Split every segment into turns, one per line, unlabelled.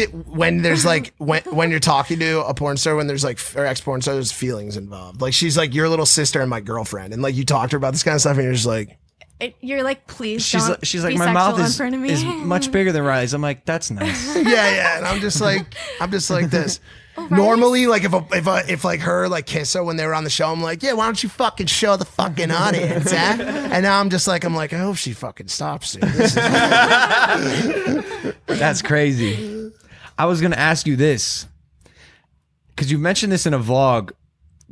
when there's like when you're talking to a porn star, when there's like or ex porn star, there's feelings involved. Like she's like your little sister and my girlfriend, and like you talk to her about this kind of stuff, and you're just like.
You're like, please
she's
don't
she's like,
be
my mouth
sexual in front of me.
is much bigger than Riley's. I'm like, that's nice.
Yeah, and I'm just like this.
Right?
Normally, like if like her like kiss her when they were on the show, I'm like, yeah, why don't you fucking show the fucking audience, eh? And now I'm like, I hope she fucking stops soon.
That's crazy. I was gonna ask you this because you mentioned this in a vlog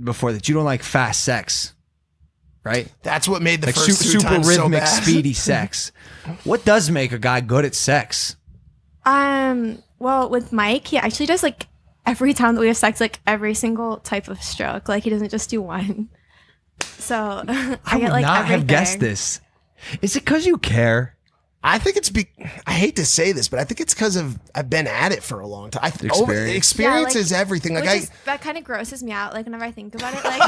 before that you don't like fast sex. Right?
That's what made the
like
first two
super
times
rhythmic,
so bad.
speedy sex. What does make a guy good at sex?
Well, with Mike, he actually does like every time that we have sex, like every single type of stroke. Like he doesn't just do one. So I get like
not
everything.
have guessed this. Is it because you care?
I think it's I hate to say this, but I think it's because I've been at it for a long time. Experience is everything. Like
that kind of grosses me out. Like whenever I think about it, like,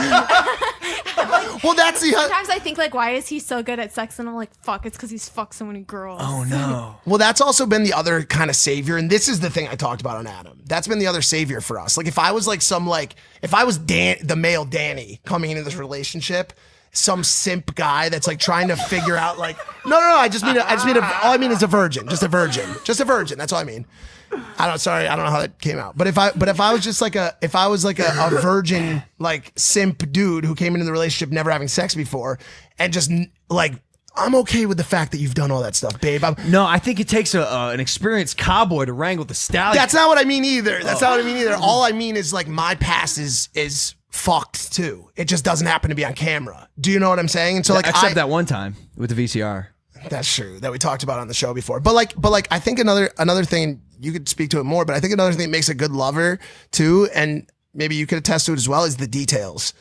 well, that's the
sometimes I think like, why is he so good at sex? And I'm like, fuck, it's because he's fucked so many girls.
Oh no.
Well, that's also been the other kind of savior, and this is the thing I talked about on Adam. That's been the other savior for us. Like if I was like if I was the male Danny coming into this relationship. Some simp guy that's like trying to figure out like no I just mean all I mean is a virgin. That's all I mean. I don't know how that came out, but if I was just like a virgin like simp dude who came into the relationship never having sex before and just like I'm okay with the fact that you've done all that stuff, babe.
No, I think it takes an experienced cowboy to wrangle the stallion.
That's not what I mean either. All I mean is like my past is fucked too. It just doesn't happen to be on camera. Do you know what I'm saying? And so like
except that one time with the VCR.
That's true that we talked about on the show before. But like I think another thing, you could speak to it more, but I think another thing that makes a good lover too, and maybe you could attest to it as well, is the details.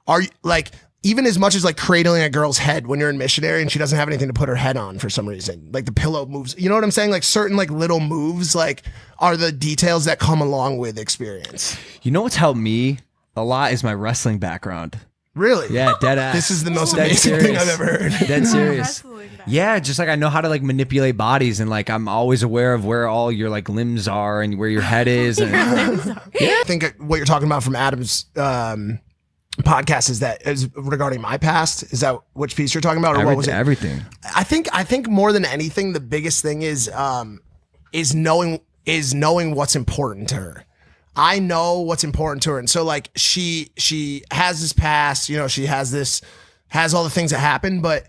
Are you like even as much as like cradling a girl's head when you're in missionary and she doesn't have anything to put her head on for some reason, like the pillow moves, you know what I'm saying? Like certain like little moves like are the details that come along with experience.
You know what's helped me a lot is my wrestling background.
Really?
Yeah, dead ass.
This is the most amazing thing I've ever heard.
Dead serious. Yeah, just like I know how to like manipulate bodies, and like I'm always aware of where all your like limbs are and where your head is. And
yeah. I think what you're talking about from Adam's podcast is regarding my past. Is that which piece you're talking about, or what was it?
Everything.
I think more than anything, the biggest thing is knowing what's important to her. I know what's important to her. And so like she has this past, you know, she has all the things that happen, but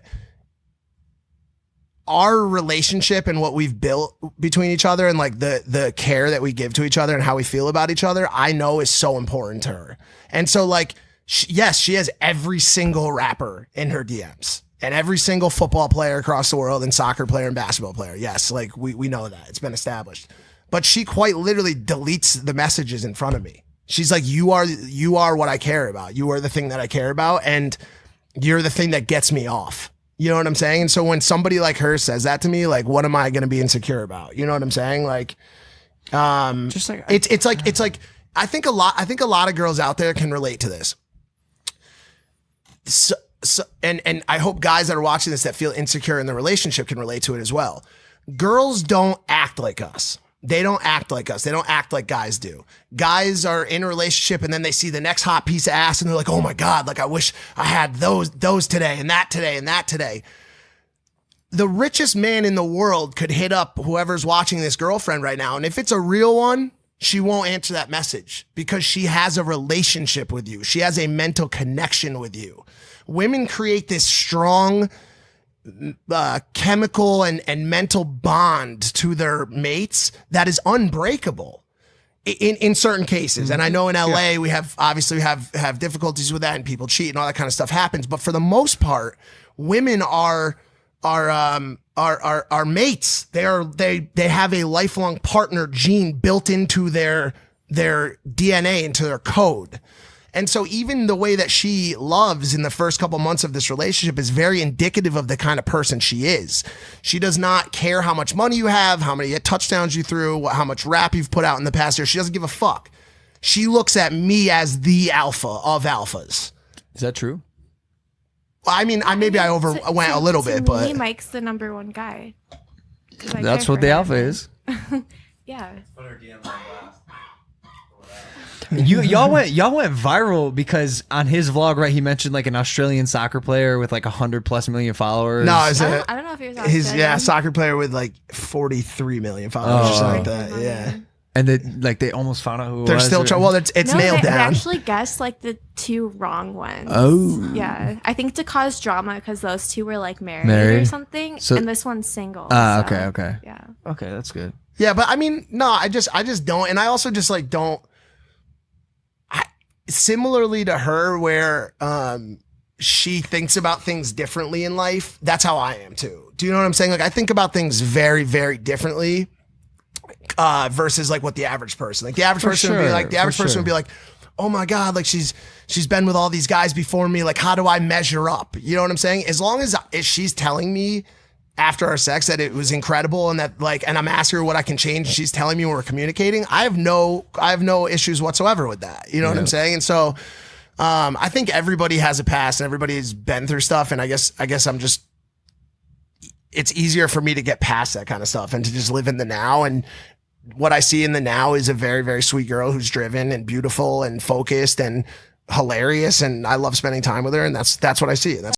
our relationship and what we've built between each other and like the care that we give to each other and how we feel about each other, I know is so important to her. And so like, yes, she has every single rapper in her DMs and every single football player across the world and soccer player and basketball player. Yes. Like we know that it's been established. But she quite literally deletes the messages in front of me. She's like, you are what I care about. You are the thing that I care about. And you're the thing that gets me off. You know what I'm saying? And so when somebody like her says that to me, like, what am I going to be insecure about? You know what I'm saying? Like,
just like,
it's like, I think a lot of girls out there can relate to this. So, and I hope guys that are watching this that feel insecure in the relationship can relate to it as well. Girls don't act like us. They don't act like us. They don't act like guys do. Guys are in a relationship and then they see the next hot piece of ass and they're like, oh my God, like I wish I had those today and that today and that today. The richest man in the world could hit up whoever's watching this girlfriend right now. And if it's a real one, she won't answer that message because she has a relationship with you. She has a mental connection with you. Women create this strong chemical and mental bond to their mates that is unbreakable in certain cases. And I know in LA we have difficulties with that and people cheat and all that kind of stuff happens. But for the most part, women are mates. They have a lifelong partner gene built into their DNA, into their code. And so even the way that she loves in the first couple months of this relationship is very indicative of the kind of person she is. She does not care how much money you have, how many touchdowns you threw, how much rap you've put out in the past year. She doesn't give a fuck. She looks at me as the alpha of alphas.
Is that true?
I mean, maybe I went a little bit, but
Mike's the number one guy.
That's what the alpha is.
Yeah.
Y'all went viral because on his vlog, right? He mentioned like an Australian soccer player with like 100+ million followers.
No,
I don't know if he was Australian.
soccer player with like 43 million followers or something like that. Yeah.
And they almost found out who it
They're
was.
still trying. Well, it's
No,
nailed
they
down.
actually guessed like the 2 wrong ones.
Oh.
Yeah. I think to cause drama because those 2 were like married or something.
So-
and this one's single.
Okay.
Yeah.
Okay, that's good.
Yeah, but I mean, no, I just don't, and I also just like don't. Similarly to her, where she thinks about things differently in life, that's how I am too. Do you know what I'm saying? Like I think about things very, very differently versus like what the average person. Like the average person would be like, would be like, oh my God, like she's been with all these guys before me. Like, how do I measure up? You know what I'm saying? As long as she's telling me after our sex that it was incredible and that like, and I'm asking her what I can change, and she's telling me we're communicating, I have no issues whatsoever with that. You know what I'm saying? And so I think everybody has a past and everybody's been through stuff. And I guess I'm just, it's easier for me to get past that kind of stuff and to just live in the now. And what I see in the now is a very, very sweet girl who's driven and beautiful and focused and hilarious. And I love spending time with her. And that's what I see. And that's